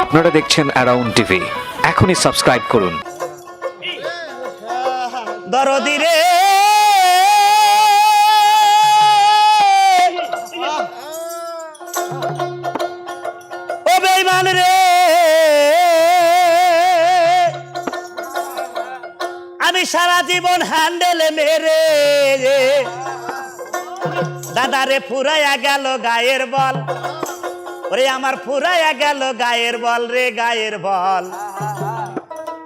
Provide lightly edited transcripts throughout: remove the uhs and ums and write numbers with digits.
আপনারা দেখছেন around TV. এখনই সাবস্ক্রাইব করুন। দরদি রে ও বেঈমান রে, আমি সারা জীবন হ্যান্ডেল মেরে দাদারে ফুরাইয়া গেল গায়ের বল। ওরে আমার ফুরাইয়া গেল গায়ের বল রে, গায়ের বল।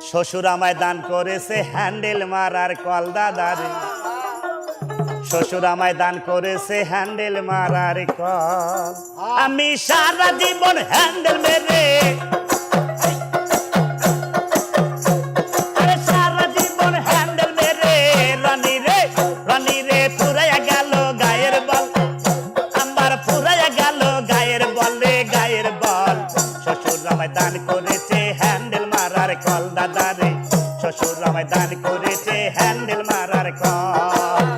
শ্বশুর আমায় দান করেছে হ্যান্ডেল মারার কল দাদারে, শ্বশুর আমায় দান করেছে হ্যান্ডেল মারার কল। আমি সারা জীবন হ্যান্ডেল মেরে সারা জীবন হ্যান্ডেল মেরে রানী রে ফুরাইয়া গেল গায়ের বল। আমার ফুরাইয়া গেল গায়ের বল রে, গায়ের বল। শ্বশুর আমায় দান করেছে হ্যান্ডেল মারার কল দাদারে, শ্বশুর আমায় দান করেছে হ্যান্ডেল মারার কল।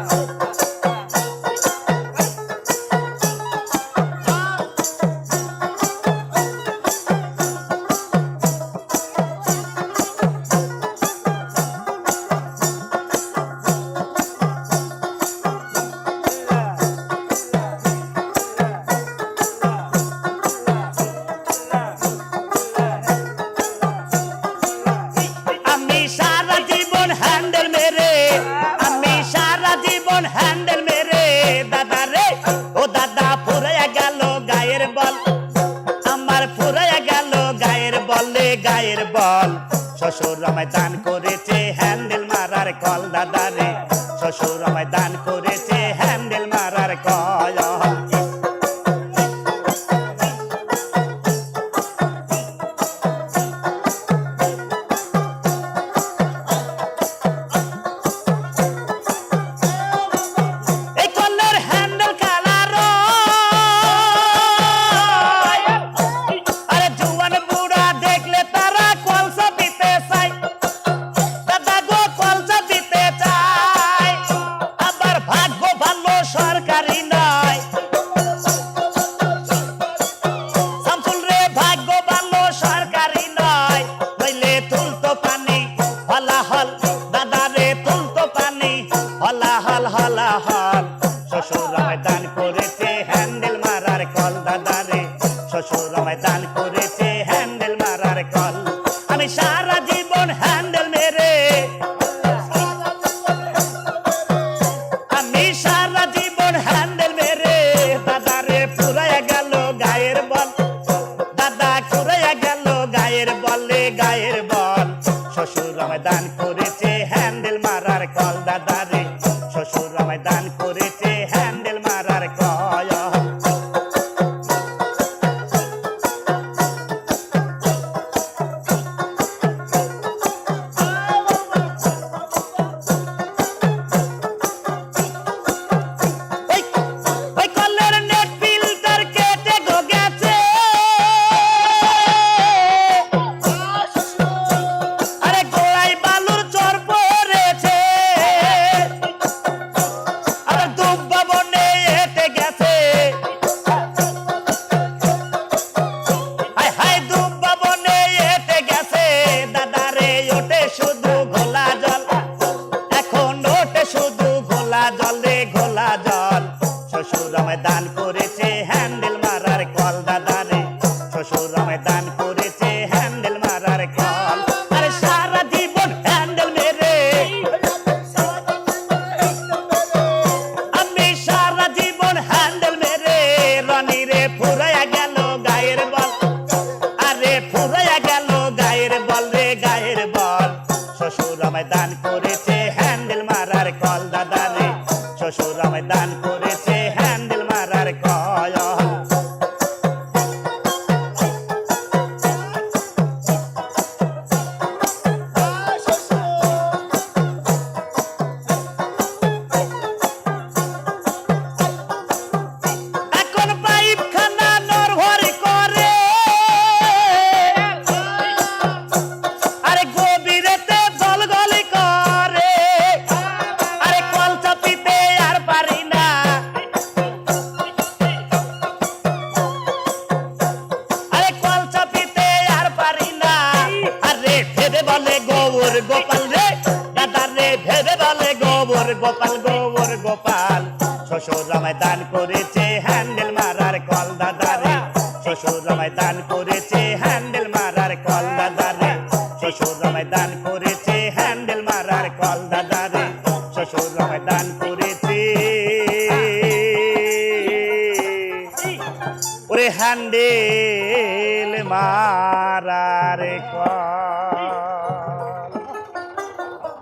হ্যান্ডেল মেরে দাদা রে, ও দাদা ফুরাইয়া গেল গায়ের বল। আমার ফুরাইয়া গেল গায়ের বল রে, গায়ের বল। শ্বশুর আমায় দান করেছে হ্যান্ডেল মারার কল দাদা রে, শ্বশুর আমায় দান করেছে হ্যান্ডেল মারার কল। শ্বশুর আমায় দান করেছে হ্যান্ডেল মারার কল দাদারে, শ্বশুর আমায় দান করেছে হ্যান্ডেল মারার কল। আমি সারা জীবন হ্যান্ডেল মেরে আমি সারা জীবন হ্যান্ডেল মেরে দাদারে ফুরাইয়া গেল গায়ের বল। দাদা ফুরাইয়া গেল গায়ের বল রে, গায়ের বল। শ্বশুর আমায় দান করেছে হ্যান্ডেল মারার কল দাদারে, শ্বশুর আমায় দান করেছে হ্যান্ডেল মারার কল। ওই কলের নেট ফিল্টার কেটে গো গেছে, আরে গোড়ায় বালুর চর পড়েছে, আরে দুব্বা বনে হেঁটে গেছে। হায় হায় দুব্বা বনে হেঁটে গেছে দাদারে, ওঠে শুধু ঘোলা জল, এখন ওঠে শুধু ঘোলা জল রে, ঘোলা জল। শ্বশুর আমায় দান করেছে হ্যান্ডেল মারার কল দাদারে, শ্বশুর আমায় দান করেছে হ্যান্ডেল মারার কল। আরে সারা জীবন হ্যান্ডেল মেরে আমি সারা জীবন হ্যান্ডেল মেরে রানী রে ফুরাইয়া গেল গায়ের বল। আরে ফুরাইয়া গেল গায়ের বল রে, গায়ের বল। শ্বশুর আমায় দান করেছে হ্যান্ডেল মারার কল দাদারে, শ্বশুর আমায় দান করেছে হ্যান্ডেল মারার কল। গোপাল রে দাদা রে ভেবে বলে গোবর গোপাল গোবর গোপাল শ্বশুর আমায় দান করেছে হ্যান্ডেল মারার কল দাদা রে শ্বশুর আমায় দান করেছে হ্যান্ডেল মারার কল দাদা রে শ্বশুর আমায় দান করেছে হ্যান্ডেল মারার কল দাদা রে শ্বশুর আমায় দান করেছে ওরে হ্যান্ডেল মারার কল